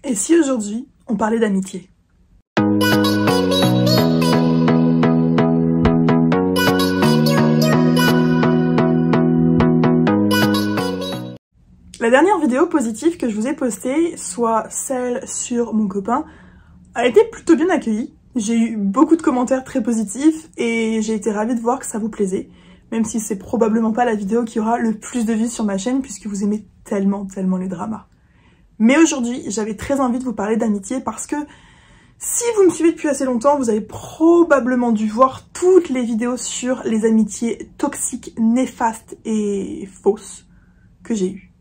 Et si aujourd'hui, on parlait d'amitié? La dernière vidéo positive que je vous ai postée, soit celle sur mon copain, a été plutôt bien accueillie. J'ai eu beaucoup de commentaires très positifs et j'ai été ravie de voir que ça vous plaisait. Même si c'est probablement pas la vidéo qui aura le plus de vues sur ma chaîne puisque vous aimez tellement les dramas. Mais aujourd'hui, j'avais très envie de vous parler d'amitié parce que si vous me suivez depuis assez longtemps, vous avez probablement dû voir toutes les vidéos sur les amitiés toxiques, néfastes et fausses que j'ai eues.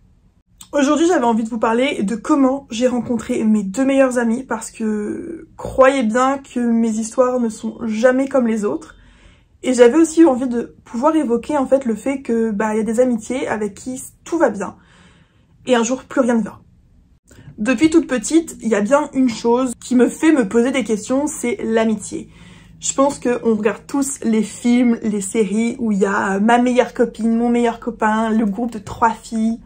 Aujourd'hui, j'avais envie de vous parler de comment j'ai rencontré mes deux meilleurs amis parce que croyez bien que mes histoires ne sont jamais comme les autres. Et j'avais aussi envie de pouvoir évoquer en fait le fait que y a des amitiés avec qui tout va bien et un jour plus rien ne va. Depuis toute petite, il y a bien une chose qui me fait me poser des questions, c'est l'amitié. Je pense qu'on regarde tous les films, les séries où il y a ma meilleure copine, mon meilleur copain, le groupe de 3 filles.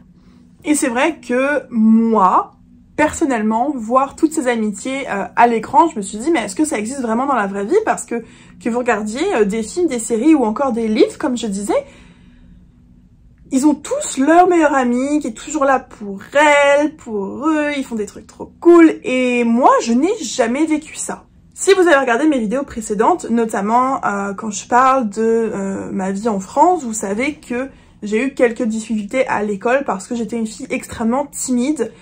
Et c'est vrai que moi, personnellement, voir toutes ces amitiés à l'écran, je me suis dit mais est-ce que ça existe vraiment dans la vraie vie? Parce que vous regardiez des films, des séries ou encore des livres, comme je disais, ils ont tous leur meilleur ami qui est toujours là pour elle, pour eux, ils font des trucs trop cool. Et moi, je n'ai jamais vécu ça. Si vous avez regardé mes vidéos précédentes, notamment quand je parle de ma vie en France, vous savez que j'ai eu quelques difficultés à l'école parce que j'étais une fille extrêmement timide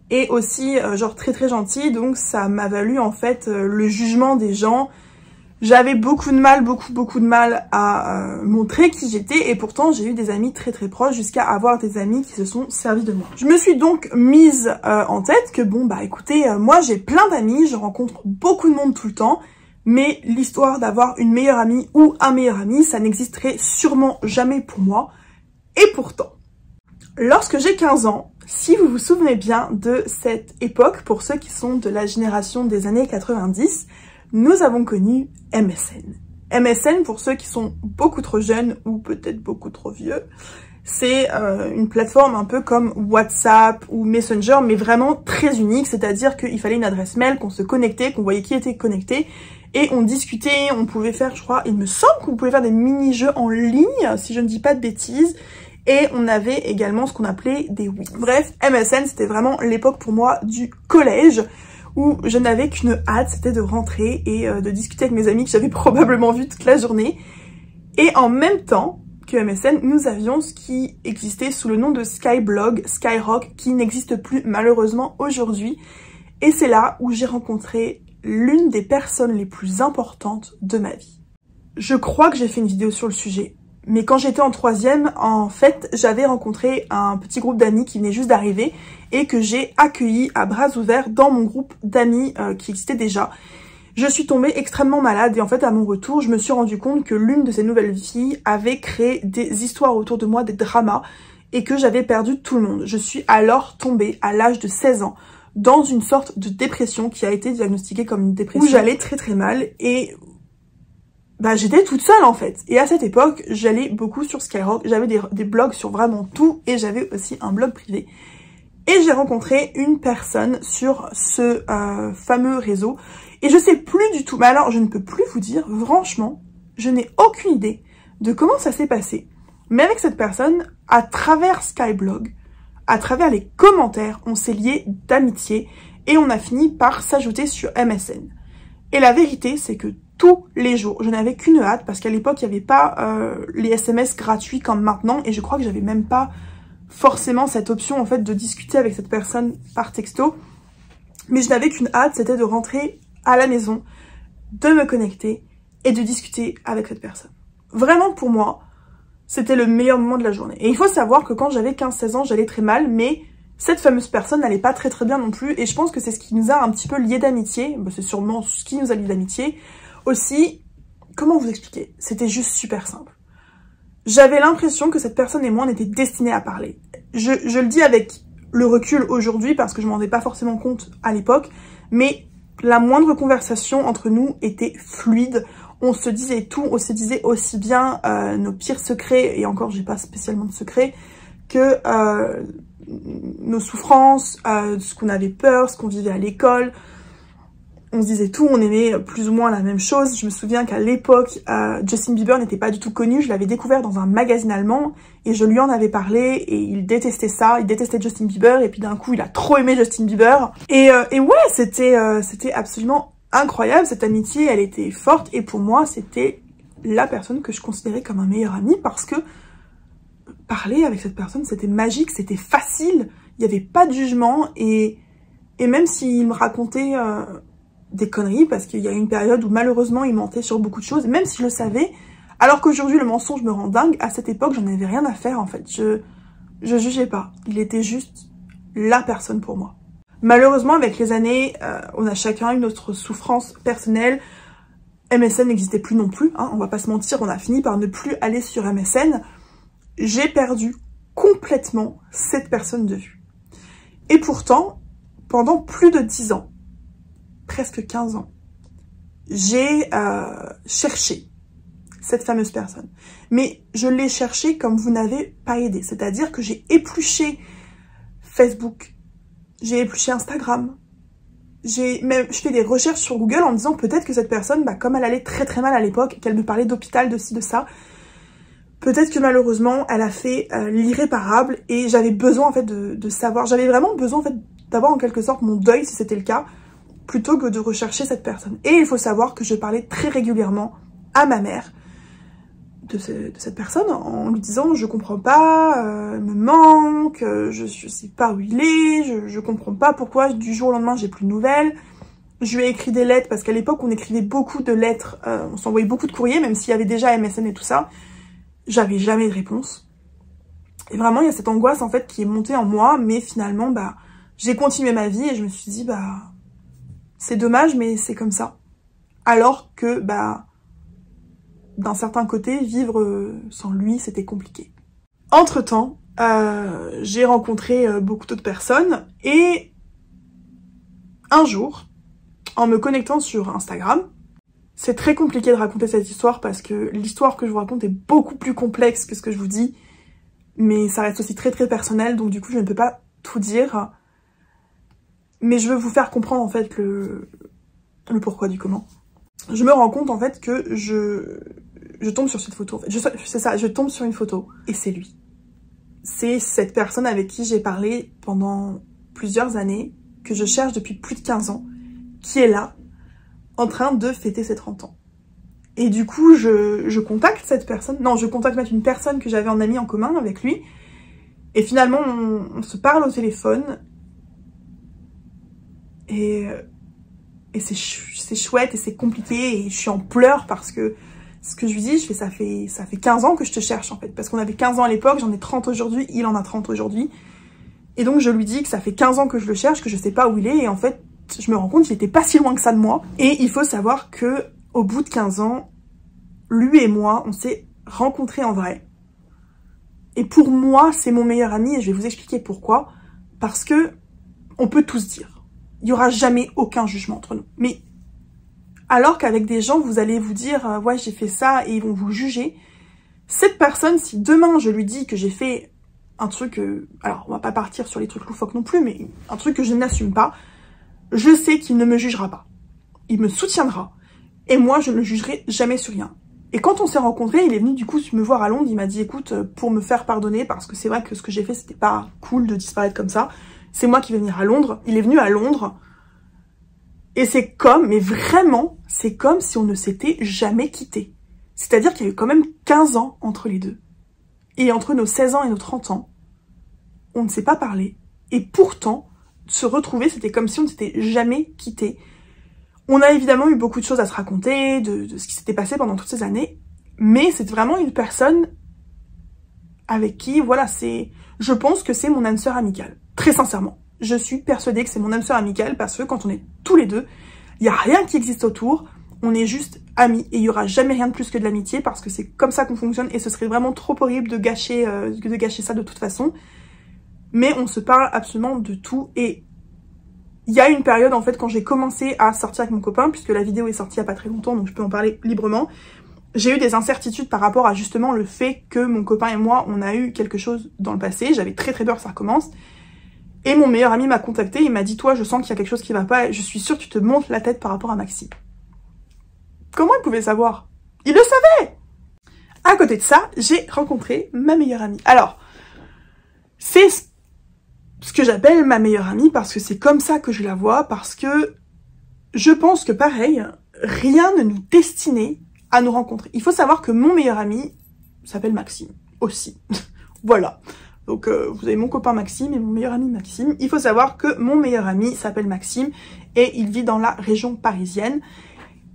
et aussi genre très gentille, donc ça m'a valu en fait le jugement des gens. J'avais beaucoup de mal à montrer qui j'étais et pourtant j'ai eu des amis très proches jusqu'à avoir des amis qui se sont servis de moi. Je me suis donc mise en tête que écoutez, moi j'ai plein d'amis, je rencontre beaucoup de monde tout le temps, mais l'histoire d'avoir une meilleure amie ou un meilleur ami, ça n'existerait sûrement jamais pour moi. Et pourtant, lorsque j'ai 15 ans, si vous vous souvenez bien de cette époque, pour ceux qui sont de la génération des années 90, nous avons connu MSN. MSN, pour ceux qui sont beaucoup trop jeunes ou peut-être beaucoup trop vieux, c'est une plateforme un peu comme WhatsApp ou Messenger, mais vraiment très unique, c'est-à-dire qu'il fallait une adresse mail, qu'on se connectait, qu'on voyait qui était connecté, et on discutait, on pouvait faire, je crois, il me semble qu'on pouvait faire des mini-jeux en ligne, si je ne dis pas de bêtises, et on avait également ce qu'on appelait des Wii. Bref, MSN, c'était vraiment l'époque pour moi du collège, où je n'avais qu'une hâte, c'était de rentrer et de discuter avec mes amis que j'avais probablement vus toute la journée. Et en même temps que MSN, nous avions ce qui existait sous le nom de Skyblog, Skyrock, qui n'existe plus malheureusement aujourd'hui. Et c'est là où j'ai rencontré l'une des personnes les plus importantes de ma vie. Je crois que j'ai fait une vidéo sur le sujet. Mais quand j'étais en 3e, en fait, j'avais rencontré un petit groupe d'amis qui venait juste d'arriver et que j'ai accueilli à bras ouverts dans mon groupe d'amis qui existait déjà. Je suis tombée extrêmement malade et en fait, à mon retour, je me suis rendu compte que l'une de ces nouvelles filles avait créé des histoires autour de moi, des dramas, et que j'avais perdu tout le monde. Je suis alors tombée à l'âge de 16 ans dans une sorte de dépression qui a été diagnostiquée comme une dépression où j'allais très mal et j'étais toute seule en fait. Et à cette époque, j'allais beaucoup sur Skyrock, j'avais des blogs sur vraiment tout et j'avais aussi un blog privé. Et j'ai rencontré une personne sur ce fameux réseau et je sais plus du tout, mais alors je ne peux plus vous dire, franchement, je n'ai aucune idée de comment ça s'est passé. Mais avec cette personne, à travers Skyblog, à travers les commentaires, on s'est liés d'amitié et on a fini par s'ajouter sur MSN. Et la vérité, c'est que tous les jours, je n'avais qu'une hâte parce qu'à l'époque, il n'y avait pas les SMS gratuits comme maintenant et je crois que j'avais même pas forcément cette option en fait de discuter avec cette personne par texto. Mais je n'avais qu'une hâte, c'était de rentrer à la maison, de me connecter et de discuter avec cette personne. Vraiment pour moi, c'était le meilleur moment de la journée. Et il faut savoir que quand j'avais 15-16 ans, j'allais très mal, mais cette fameuse personne n'allait pas très bien non plus et je pense que c'est ce qui nous a un petit peu liés d'amitié. C'est sûrement ce qui nous a liés d'amitié. Aussi, comment vous expliquer? C'était juste super simple. J'avais l'impression que cette personne et moi, on était destinés à parler. Je le dis avec le recul aujourd'hui parce que je m'en rendais pas forcément compte à l'époque, mais la moindre conversation entre nous était fluide. On se disait tout, on se disait aussi bien nos pires secrets, et encore j'ai pas spécialement de secrets, que nos souffrances, ce qu'on avait peur, ce qu'on vivait à l'école. On se disait tout, on aimait plus ou moins la même chose. Je me souviens qu'à l'époque, Justin Bieber n'était pas du tout connu. Je l'avais découvert dans un magazine allemand et je lui en avais parlé et il détestait ça. Il détestait Justin Bieber et puis d'un coup, il a trop aimé Justin Bieber. Et ouais, c'était absolument incroyable. Cette amitié, elle était forte et pour moi, c'était la personne que je considérais comme un meilleur ami parce que parler avec cette personne, c'était magique, c'était facile. Il n'y avait pas de jugement et même s'il me racontait... des conneries, parce qu'il y a une période où malheureusement il mentait sur beaucoup de choses, même si je le savais, alors qu'aujourd'hui le mensonge me rend dingue, à cette époque j'en avais rien à faire en fait, je jugeais pas, il était juste la personne pour moi. Malheureusement avec les années, on a chacun une autre souffrance personnelle, MSN n'existait plus non plus, hein, on va pas se mentir, on a fini par ne plus aller sur MSN, j'ai perdu complètement cette personne de vue. Et pourtant, pendant plus de 10 ans, presque 15 ans, j'ai cherché cette fameuse personne. Mais je l'ai cherchée comme vous n'avez pas aidé. C'est-à-dire que j'ai épluché Facebook, j'ai épluché Instagram, je fais des recherches sur Google en me disant peut-être que cette personne, comme elle allait très très mal à l'époque, qu'elle me parlait d'hôpital, de ci, de ça, peut-être que malheureusement, elle a fait l'irréparable et j'avais besoin en fait de savoir, j'avais vraiment besoin en fait d'avoir en quelque sorte mon deuil si c'était le cas, plutôt que de rechercher cette personne. Et il faut savoir que je parlais très régulièrement à ma mère de cette personne en lui disant je comprends pas, me manque, je sais pas où il est, je comprends pas pourquoi du jour au lendemain j'ai plus de nouvelles. Je lui ai écrit des lettres parce qu'à l'époque on écrivait beaucoup de lettres, on s'envoyait beaucoup de courriers même s'il y avait déjà MSN et tout ça. J'avais jamais de réponse. Et vraiment il y a cette angoisse en fait qui est montée en moi, mais finalement j'ai continué ma vie et je me suis dit c'est dommage, mais c'est comme ça. Alors que, d'un certain côté, vivre sans lui, c'était compliqué. Entre-temps, j'ai rencontré beaucoup d'autres personnes et un jour, en me connectant sur Instagram, c'est très compliqué de raconter cette histoire parce que l'histoire que je vous raconte est beaucoup plus complexe que ce que je vous dis, mais ça reste aussi très très personnel, donc du coup, je ne peux pas tout dire. Mais je veux vous faire comprendre en fait le pourquoi du comment. Je me rends compte en fait que je tombe sur cette photo. En fait. C'est ça, je tombe sur une photo et c'est lui. C'est cette personne avec qui j'ai parlé pendant plusieurs années, que je cherche depuis plus de 15 ans, qui est là, en train de fêter ses 30 ans. Et du coup, je contacte cette personne. Non, je contacte même une personne que j'avais en ami en commun avec lui. Et finalement, on se parle au téléphone. Et c'est chouette et c'est compliqué et je suis en pleurs parce que ce que je lui dis, ça fait 15 ans que je te cherche en fait. Parce qu'on avait 15 ans à l'époque, j'en ai 30 aujourd'hui, il en a 30 aujourd'hui. Et donc je lui dis que ça fait 15 ans que je le cherche, que je sais pas où il est et en fait, je me rends compte qu'il était pas si loin que ça de moi. Et il faut savoir que au bout de 15 ans, lui et moi, on s'est rencontrés en vrai. Et pour moi, c'est mon meilleur ami et je vais vous expliquer pourquoi. Parce que on peut tous dire. Il n'y aura jamais aucun jugement entre nous. Mais alors qu'avec des gens, vous allez vous dire « ouais, j'ai fait ça » et ils vont vous juger. Cette personne, si demain je lui dis que j'ai fait un truc... alors, on va pas partir sur les trucs loufoques non plus, mais un truc que je n'assume pas, je sais qu'il ne me jugera pas. Il me soutiendra. Et moi, je ne le jugerai jamais sur rien. Et quand on s'est rencontrés, il est venu du coup me voir à Londres. Il m'a dit « écoute, pour me faire pardonner, parce que c'est vrai que ce que j'ai fait, c'était pas cool de disparaître comme ça. » C'est moi qui vais venir à Londres. Il est venu à Londres. Et c'est comme, mais vraiment, c'est comme si on ne s'était jamais quitté. C'est-à-dire qu'il y a eu quand même 15 ans entre les deux. Et entre nos 16 ans et nos 30 ans, on ne s'est pas parlé. Et pourtant, se retrouver, c'était comme si on ne s'était jamais quitté. On a évidemment eu beaucoup de choses à se raconter, de ce qui s'était passé pendant toutes ces années. Mais c'est vraiment une personne avec qui, voilà, je pense que c'est mon âme sœur amicale. Très sincèrement. Je suis persuadée que c'est mon âme sœur amicale parce que quand on est tous les deux, il n'y a rien qui existe autour, on est juste amis et il n'y aura jamais rien de plus que de l'amitié parce que c'est comme ça qu'on fonctionne et ce serait vraiment trop horrible de gâcher ça de toute façon. Mais on se parle absolument de tout et il y a une période en fait quand j'ai commencé à sortir avec mon copain, puisque la vidéo est sortie il n'y a pas très longtemps donc je peux en parler librement, j'ai eu des incertitudes par rapport à justement le fait que mon copain et moi, on a eu quelque chose dans le passé. J'avais très peur que ça recommence. Et mon meilleur ami m'a contacté, il m'a dit « Toi, je sens qu'il y a quelque chose qui va pas, et je suis sûre que tu te montes la tête par rapport à Maxime. » Comment il pouvait savoir? Il le savait! À côté de ça, j'ai rencontré ma meilleure amie. Alors, c'est ce que j'appelle ma meilleure amie parce que c'est comme ça que je la vois, parce que je pense que pareil, rien ne nous destinait à nous rencontrer. Il faut savoir que mon meilleur ami s'appelle Maxime, aussi. Voilà. Donc vous avez mon copain Maxime et mon meilleur ami Maxime. Il faut savoir que mon meilleur ami s'appelle Maxime et il vit dans la région parisienne.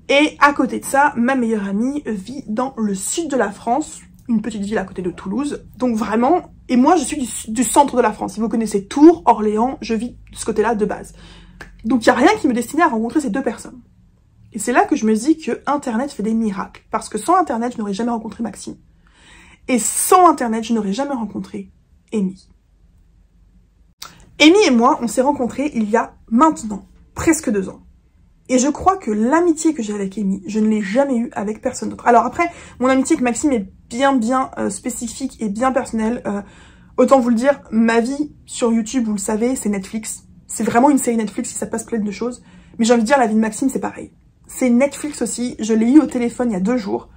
Et à côté de ça, ma meilleure amie vit dans le sud de la France, une petite ville à côté de Toulouse. Donc vraiment, et moi je suis du centre de la France. Si vous connaissez Tours, Orléans, je vis de ce côté-là de base. Donc il n'y a rien qui me destinait à rencontrer ces deux personnes. Et c'est là que je me dis que Internet fait des miracles. Parce que sans Internet, je n'aurais jamais rencontré Maxime. Et sans Internet, je n'aurais jamais rencontré Amy. Amy et moi, on s'est rencontrés il y a maintenant presque 2 ans. Et je crois que l'amitié que j'ai avec Amy, je ne l'ai jamais eue avec personne d'autre. Alors après, mon amitié avec Maxime est bien spécifique et bien personnelle. Autant vous le dire, ma vie sur YouTube, vous le savez, c'est Netflix. C'est vraiment une série Netflix qui ça passe plein de choses. Mais j'ai envie de dire, la vie de Maxime, c'est pareil. C'est Netflix aussi. Je l'ai eu au téléphone il y a 2 jours.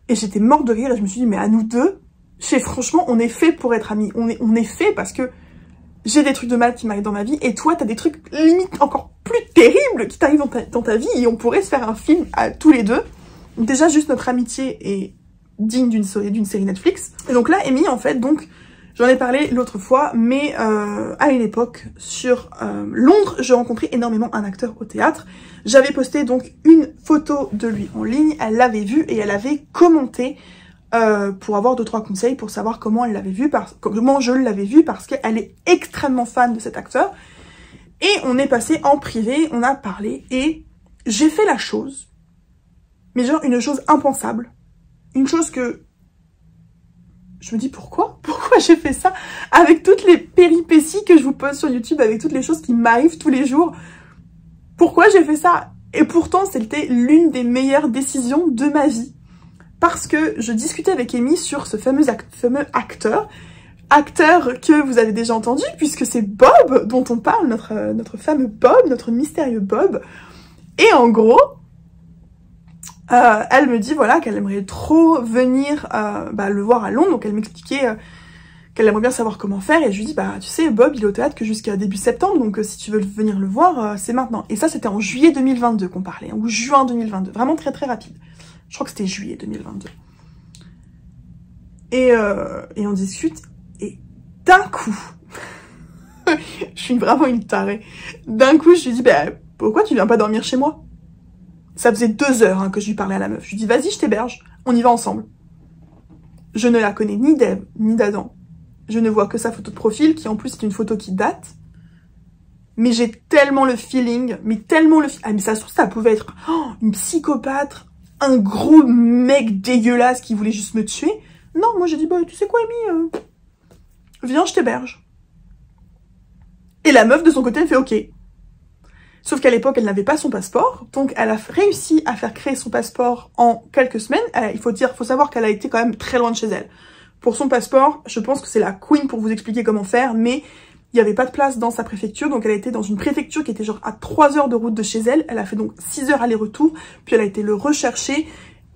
Et j'étais morte de rire et je me suis dit, mais à nous deux, franchement, on est fait pour être amis. On est fait parce que j'ai des trucs de mal qui m'arrivent dans ma vie et toi, t'as des trucs limite encore plus terribles qui t'arrivent dans ta vie et on pourrait se faire un film à tous les deux. Déjà, juste notre amitié est digne d'une série Netflix. Et donc là, Amy, en fait, donc, j'en ai parlé l'autre fois, mais à une époque, sur Londres, je rencontrais énormément un acteur au théâtre. J'avais posté donc une photo de lui en ligne, elle l'avait vue et elle avait commenté pour avoir 2-3 conseils pour savoir comment elle l'avait vu, comment je l'avais vu, parce qu'elle est extrêmement fan de cet acteur. Et on est passé en privé, on a parlé et j'ai fait la chose, mais genre une chose impensable, une chose que je me dis pourquoi j'ai fait ça avec toutes les péripéties que je vous pose sur YouTube, avec toutes les choses qui m'arrivent tous les jours. Pourquoi j'ai fait ça? Et pourtant c'était l'une des meilleures décisions de ma vie. Parce que je discutais avec Amy sur ce fameux acteur que vous avez déjà entendu, puisque c'est Bob dont on parle, notre fameux Bob, notre mystérieux Bob. Et en gros, elle me dit voilà qu'elle aimerait trop venir le voir à Londres, donc elle m'expliquait qu'elle aimerait bien savoir comment faire, et je lui dis bah tu sais Bob il est au théâtre que jusqu'à début septembre, donc si tu veux venir le voir, c'est maintenant. Et ça c'était en juillet 2022 qu'on parlait, hein, ou juin 2022, vraiment très rapide. Je crois que c'était juillet 2022. Et on discute, et d'un coup, je suis vraiment une tarée, d'un coup je lui dis, bah, pourquoi tu viens pas dormir chez moi? Ça faisait 2 heures hein, que je lui parlais à la meuf. Je lui dis, vas-y, je t'héberge, on y va ensemble. Je ne la connais ni d'Ève, ni d'Adam. Je ne vois que sa photo de profil, qui en plus est une photo qui date. Mais j'ai tellement le feeling, Ah mais ça se trouve, ça pouvait être une psychopathe, un gros mec dégueulasse qui voulait juste me tuer. Non, moi j'ai dit, bah tu sais quoi Amy, viens, je t'héberge. Et la meuf de son côté, elle fait ok. Sauf qu'à l'époque, elle n'avait pas son passeport, donc elle a réussi à faire créer son passeport en quelques semaines. Il faut savoir qu'elle a été quand même très loin de chez elle. Pour son passeport, je pense que c'est la queen pour vous expliquer comment faire, mais il n'y avait pas de place dans sa préfecture, donc elle a été dans une préfecture qui était genre à 3 heures de route de chez elle. Elle a fait donc 6 heures aller-retour, puis elle a été le rechercher,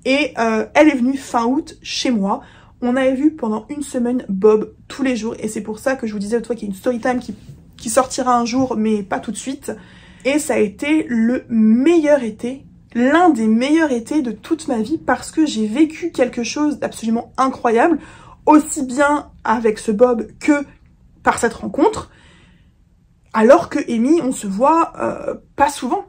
et elle est venue fin août chez moi. On avait vu pendant 1 semaine Bob tous les jours, et c'est pour ça que je vous disais toi qu'il y a une story time qui sortira un jour, mais pas tout de suite. Et ça a été le meilleur été, l'un des meilleurs étés de toute ma vie, parce que j'ai vécu quelque chose d'absolument incroyable, aussi bien avec ce Bob que par cette rencontre, alors que Amy, on se voit pas souvent.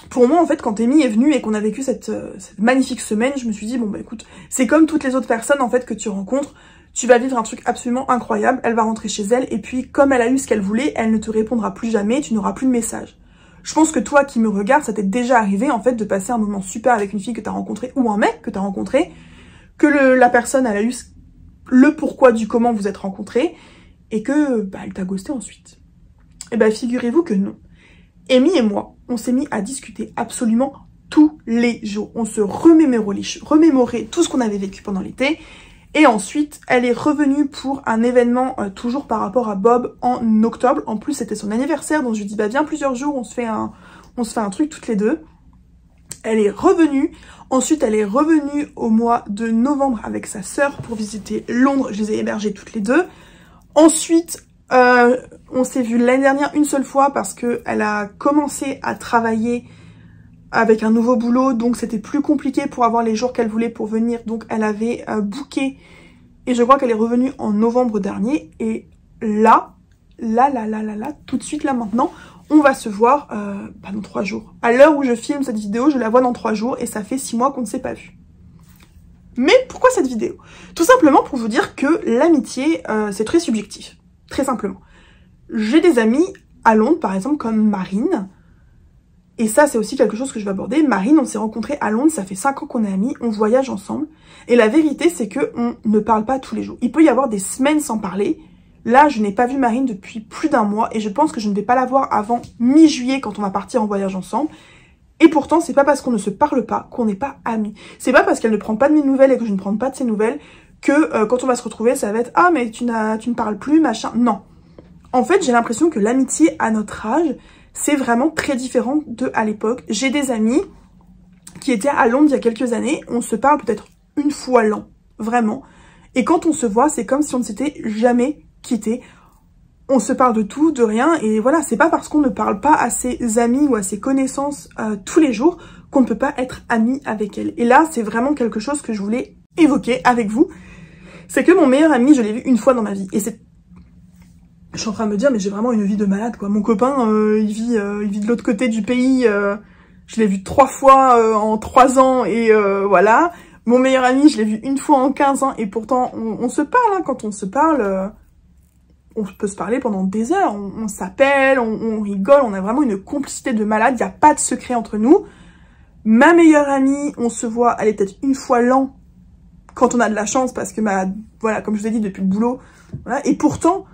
Pour moi, en fait, quand Amy est venue et qu'on a vécu cette magnifique semaine, je me suis dit, bon bah écoute, c'est comme toutes les autres personnes en fait que tu rencontres, tu vas vivre un truc absolument incroyable, elle va rentrer chez elle, et puis comme elle a eu ce qu'elle voulait, elle ne te répondra plus jamais, tu n'auras plus de message. Je pense que toi qui me regardes, ça t'est déjà arrivé en fait de passer un moment super avec une fille que t'as rencontrée, ou un mec que t'as rencontré, que la personne elle a eu le pourquoi du comment vous êtes rencontrés, et que bah, elle t'a ghosté ensuite. Et bah figurez-vous que non. Amy et moi, on s'est mis à discuter absolument tous les jours. On se remémorait tout ce qu'on avait vécu pendant l'été. Et ensuite, elle est revenue pour un événement, toujours par rapport à Bob, en octobre. En plus, c'était son anniversaire, donc je lui dis, bah viens plusieurs jours, on se fait un truc toutes les deux. Elle est revenue. Ensuite, elle est revenue au mois de novembre avec sa sœur pour visiter Londres. Je les ai hébergées toutes les deux. Ensuite, on s'est vu l'année dernière une seule fois parce qu'elle a commencé à travailler avec un nouveau boulot, donc c'était plus compliqué pour avoir les jours qu'elle voulait pour venir, donc elle avait booké, et je crois qu'elle est revenue en novembre dernier, et là, tout de suite, là maintenant, on va se voir dans 3 jours. À l'heure où je filme cette vidéo, je la vois dans 3 jours, et ça fait 6 mois qu'on ne s'est pas vu. Mais pourquoi cette vidéo? Tout simplement pour vous dire que l'amitié, c'est très subjectif, très simplement. J'ai des amis à Londres, par exemple, comme Marine. Et ça, c'est aussi quelque chose que je vais aborder. Marine, on s'est rencontrés à Londres, ça fait 5 ans qu'on est amis, on voyage ensemble. Et la vérité, c'est qu'on ne parle pas tous les jours. Il peut y avoir des semaines sans parler. Là, je n'ai pas vu Marine depuis plus d'1 mois et je pense que je ne vais pas la voir avant mi-juillet quand on va partir en voyage ensemble. Et pourtant, c'est pas parce qu'on ne se parle pas qu'on n'est pas amis. C'est pas parce qu'elle ne prend pas de mes nouvelles et que je ne prends pas de ses nouvelles que quand on va se retrouver, ça va être « Ah, mais tu ne parles plus, machin ». Non. En fait, j'ai l'impression que l'amitié à notre âge, c'est vraiment très différent de à l'époque. J'ai des amis qui étaient à Londres il y a quelques années. On se parle peut-être une fois l'an, vraiment. Et quand on se voit, c'est comme si on ne s'était jamais quitté. On se parle de tout, de rien. Et voilà, c'est pas parce qu'on ne parle pas à ses amis ou à ses connaissances tous les jours qu'on ne peut pas être ami avec elles. Et là, c'est vraiment quelque chose que je voulais évoquer avec vous. C'est que mon meilleur ami, je l'ai vu une fois dans ma vie. Et c'est... Je suis en train de me dire, mais j'ai vraiment une vie de malade, quoi. Mon copain, il vit de l'autre côté du pays. Je l'ai vu 3 fois en 3 ans et voilà. Mon meilleur ami, je l'ai vu une fois en 15 ans et pourtant, on se parle. Hein, quand on se parle, on peut se parler pendant des heures. On s'appelle, on rigole. On a vraiment une complicité de malade. Il n'y a pas de secret entre nous. Ma meilleure amie, on se voit, elle est peut-être une fois l'an quand on a de la chance parce que, voilà, comme je vous ai dit, depuis le boulot. Voilà. Et pourtant...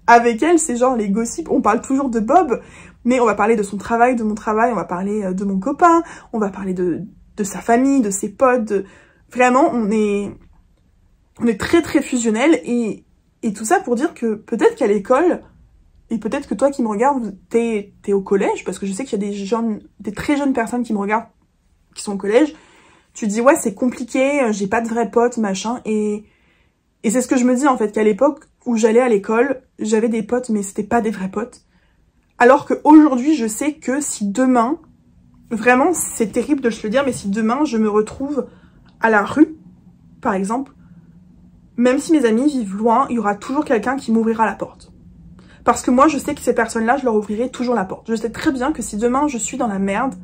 avec elle, c'est genre les gossips, on parle toujours de Bob, mais on va parler de son travail, de mon travail, on va parler de mon copain, on va parler de sa famille, de ses potes, vraiment, on est très très fusionnels, et tout ça pour dire que peut-être qu'à l'école, et peut-être que toi qui me regardes, t'es au collège, parce que je sais qu'il y a des très jeunes personnes qui me regardent, qui sont au collège, tu te dis ouais c'est compliqué, j'ai pas de vrais potes, machin, et c'est ce que je me dis en fait, qu'à l'époque où j'allais à l'école, j'avais des potes, mais c'était pas des vrais potes. Alors qu'aujourd'hui, je sais que si demain, vraiment, c'est terrible de se le dire, mais si demain, je me retrouve à la rue, par exemple, même si mes amis vivent loin, il y aura toujours quelqu'un qui m'ouvrira la porte. Parce que moi, je sais que ces personnes-là, je leur ouvrirai toujours la porte. Je sais très bien que si demain, je suis dans la merde,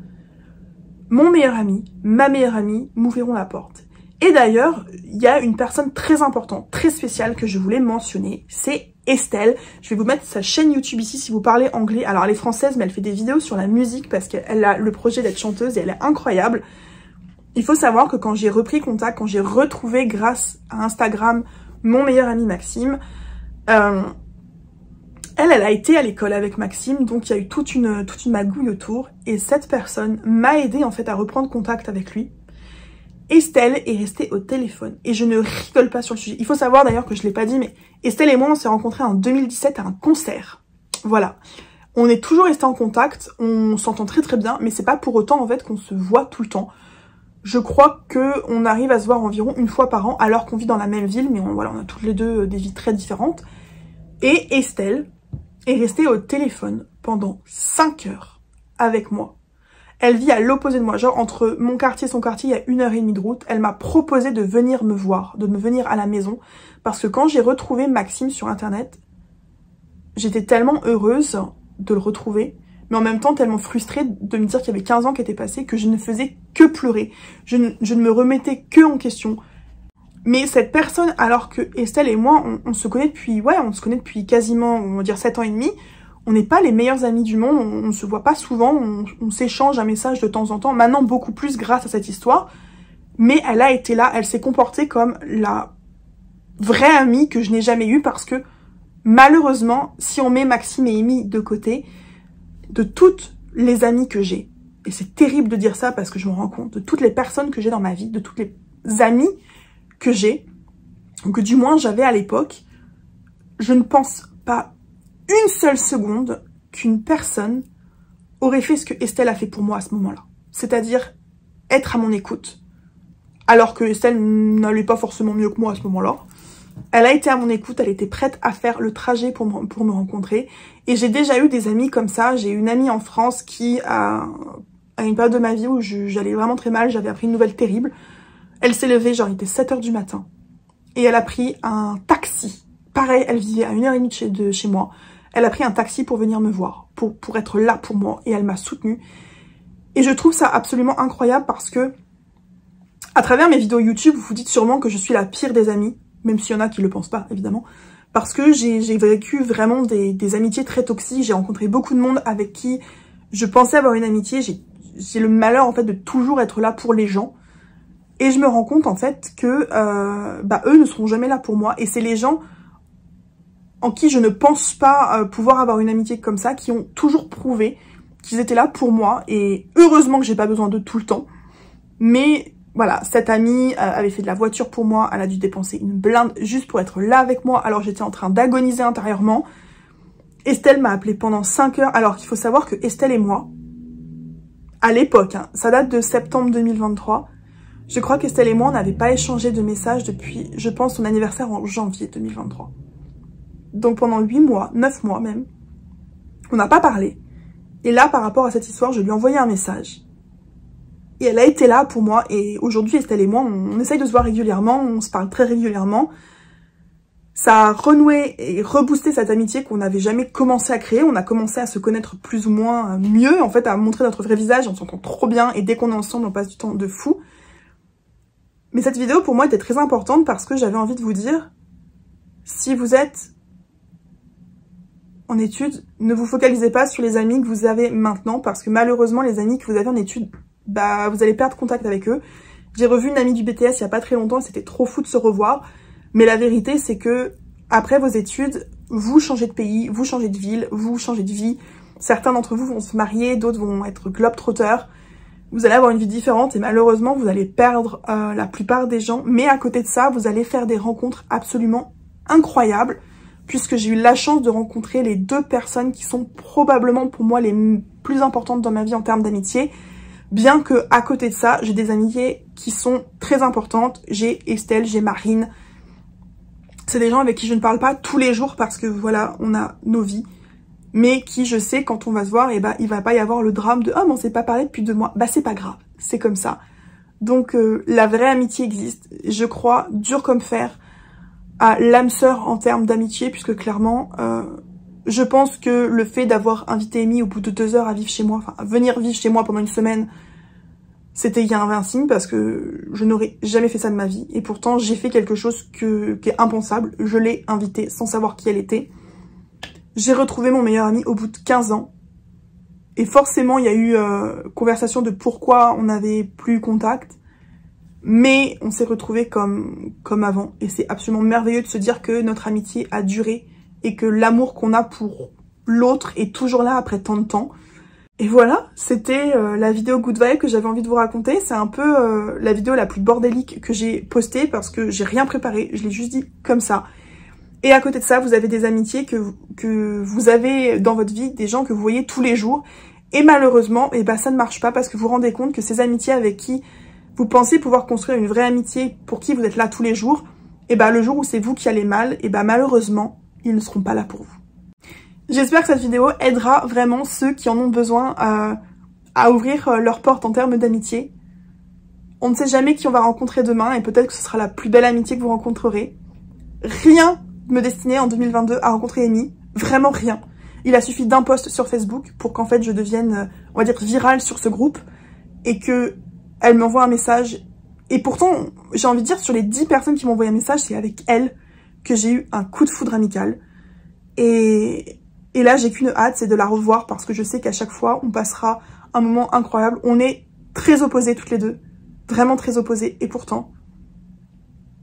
mon meilleur ami, ma meilleure amie m'ouvriront la porte. Et d'ailleurs, il y a une personne très importante, très spéciale que je voulais mentionner, c'est Estelle. Je vais vous mettre sa chaîne YouTube ici si vous parlez anglais. Alors elle est française mais elle fait des vidéos sur la musique parce qu'elle a le projet d'être chanteuse et elle est incroyable. Il faut savoir que quand j'ai repris contact, quand j'ai retrouvé grâce à Instagram mon meilleur ami Maxime, elle a été à l'école avec Maxime, donc il y a eu toute une magouille autour. Et cette personne m'a aidé en fait à reprendre contact avec lui. Estelle est restée au téléphone. Et je ne rigole pas sur le sujet. Il faut savoir d'ailleurs que je l'ai pas dit, mais Estelle et moi, on s'est rencontrés en 2017 à un concert. Voilà. On est toujours restés en contact, on s'entend très très bien, mais c'est pas pour autant en fait qu'on se voit tout le temps. Je crois qu'on arrive à se voir environ une fois par an, alors qu'on vit dans la même ville, mais voilà, on a toutes les deux des vies très différentes. Et Estelle est restée au téléphone pendant 5 heures avec moi. Elle vit à l'opposé de moi, genre entre mon quartier et son quartier, il y a 1h30 de route. Elle m'a proposé de venir me voir, de me venir à la maison. Parce que quand j'ai retrouvé Maxime sur internet, j'étais tellement heureuse de le retrouver, mais en même temps tellement frustrée de me dire qu'il y avait 15 ans qui étaient passés, que je ne faisais que pleurer. Je ne me remettais que en question. Mais cette personne, alors que Estelle et moi, on se connaît depuis, on se connaît depuis quasiment, on va dire 7 ans et demi, on n'est pas les meilleurs amis du monde, on se voit pas souvent, on s'échange un message de temps en temps, maintenant beaucoup plus grâce à cette histoire, mais elle a été là, elle s'est comportée comme la vraie amie que je n'ai jamais eue parce que malheureusement, si on met Maxime et Amy de côté, de toutes les amies que j'ai, et c'est terrible de dire ça parce que je me rends compte de toutes les personnes que j'ai dans ma vie, de toutes les amies que j'ai, ou que du moins j'avais à l'époque, je ne pense pas une seule seconde qu'une personne aurait fait ce que Estelle a fait pour moi à ce moment-là. C'est-à-dire être à mon écoute. Alors que Estelle n'allait pas forcément mieux que moi à ce moment-là. Elle a été à mon écoute, elle était prête à faire le trajet pour me rencontrer. Et j'ai déjà eu des amis comme ça. J'ai une amie en France qui, à une période de ma vie où j'allais vraiment très mal, j'avais appris une nouvelle terrible. Elle s'est levée, genre il était 7 h du matin. Et elle a pris un taxi. Pareil, elle vivait à 1h30 de chez moi. Elle a pris un taxi pour venir me voir, pour être là pour moi. Et elle m'a soutenue. Et je trouve ça absolument incroyable parce que, à travers mes vidéos YouTube, vous vous dites sûrement que je suis la pire des amies. Même s'il y en a qui le pensent pas, évidemment. Parce que j'ai vécu vraiment des amitiés très toxiques. J'ai rencontré beaucoup de monde avec qui je pensais avoir une amitié. J'ai le malheur, en fait, de toujours être là pour les gens. Et je me rends compte, en fait, que eux ne seront jamais là pour moi. Et c'est les gens en qui je ne pense pas pouvoir avoir une amitié comme ça, qui ont toujours prouvé qu'ils étaient là pour moi. Et heureusement que j'ai pas besoin d'eux tout le temps. Mais voilà, cette amie avait fait de la voiture pour moi. Elle a dû dépenser une blinde juste pour être là avec moi. Alors j'étais en train d'agoniser intérieurement. Estelle m'a appelée pendant 5 heures. Alors qu'il faut savoir que Estelle et moi, à l'époque, hein, ça date de septembre 2023... Je crois qu'Estelle et moi, on n'avait pas échangé de messages depuis, je pense, son anniversaire en janvier 2023. Donc pendant 8 mois, 9 mois même, on n'a pas parlé. Et là, par rapport à cette histoire, je lui ai envoyé un message. Et elle a été là pour moi. Et aujourd'hui, Estelle et moi, on essaye de se voir régulièrement, on se parle très régulièrement. Ça a renoué et reboosté cette amitié qu'on n'avait jamais commencé à créer. On a commencé à se connaître plus ou moins mieux, en fait, à montrer notre vrai visage. On s'entend trop bien et dès qu'on est ensemble, on passe du temps de fou. Mais cette vidéo, pour moi, était très importante parce que j'avais envie de vous dire, si vous êtes en études, ne vous focalisez pas sur les amis que vous avez maintenant parce que malheureusement, les amis que vous avez en études, vous allez perdre contact avec eux. J'ai revu une amie du BTS il y a pas très longtemps et c'était trop fou de se revoir. Mais la vérité, c'est que après vos études, vous changez de pays, vous changez de ville, vous changez de vie. Certains d'entre vous vont se marier, d'autres vont être globetrotters. Vous allez avoir une vie différente et malheureusement, vous allez perdre la plupart des gens. Mais à côté de ça, vous allez faire des rencontres absolument incroyables puisque j'ai eu la chance de rencontrer les 2 personnes qui sont probablement pour moi les plus importantes dans ma vie en termes d'amitié. Bien que à côté de ça, j'ai des amitiés qui sont très importantes. J'ai Estelle, j'ai Marine. C'est des gens avec qui je ne parle pas tous les jours parce que voilà, on a nos vies. Mais qui, je sais, quand on va se voir, il va pas y avoir le drame de « Oh, mais on s'est pas parlé depuis 2 mois ». Bah, c'est pas grave, c'est comme ça. Donc, la vraie amitié existe. Je crois, dur comme fer, à l'âme sœur en termes d'amitié, puisque clairement, je pense que le fait d'avoir invité Amy au bout de 2 heures à vivre chez moi, enfin, à venir vivre chez moi pendant une semaine, c'était il y a un signe, parce que je n'aurais jamais fait ça de ma vie. Et pourtant, j'ai fait quelque chose qui est impensable. Je l'ai invitée sans savoir qui elle était. J'ai retrouvé mon meilleur ami au bout de 15 ans. Et forcément, il y a eu conversation de pourquoi on n'avait plus contact. Mais on s'est retrouvés comme avant. Et c'est absolument merveilleux de se dire que notre amitié a duré. Et que l'amour qu'on a pour l'autre est toujours là après tant de temps. Et voilà, c'était la vidéo Good Vibe que j'avais envie de vous raconter. C'est un peu la vidéo la plus bordélique que j'ai postée parce que j'ai rien préparé. Je l'ai juste dit comme ça. Et à côté de ça, vous avez des amitiés que vous avez dans votre vie, des gens que vous voyez tous les jours. Et malheureusement, ça ne marche pas parce que vous vous rendez compte que ces amitiés avec qui vous pensez pouvoir construire une vraie amitié, pour qui vous êtes là tous les jours, le jour où c'est vous qui allez mal, malheureusement, ils ne seront pas là pour vous. J'espère que cette vidéo aidera vraiment ceux qui en ont besoin à ouvrir leurs portes en termes d'amitié. On ne sait jamais qui on va rencontrer demain et peut-être que ce sera la plus belle amitié que vous rencontrerez. Rien me destinait en 2022 à rencontrer Amy, vraiment rien. Il a suffi d'un post sur Facebook pour qu'en fait je devienne, on va dire, virale sur ce groupe et que elle m'envoie un message. Et pourtant, j'ai envie de dire, sur les 10 personnes qui m'ont envoyé un message, c'est avec elle que j'ai eu un coup de foudre amical. Et là, j'ai qu'une hâte, c'est de la revoir parce que je sais qu'à chaque fois, on passera un moment incroyable. On est très opposées toutes les deux, vraiment très opposées. Et pourtant,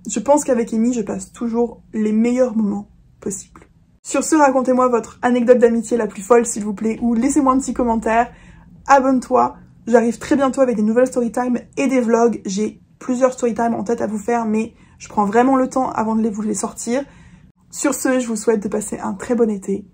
je pense qu'avec Amy, je passe toujours les meilleurs moments possibles. Sur ce, racontez-moi votre anecdote d'amitié la plus folle, s'il vous plaît, ou laissez-moi un petit commentaire. Abonne-toi, J'arrive très bientôt avec des nouvelles storytime et des vlogs. J'ai plusieurs storytime en tête à vous faire, mais je prends vraiment le temps avant de vous les sortir. Sur ce, je vous souhaite de passer un très bon été.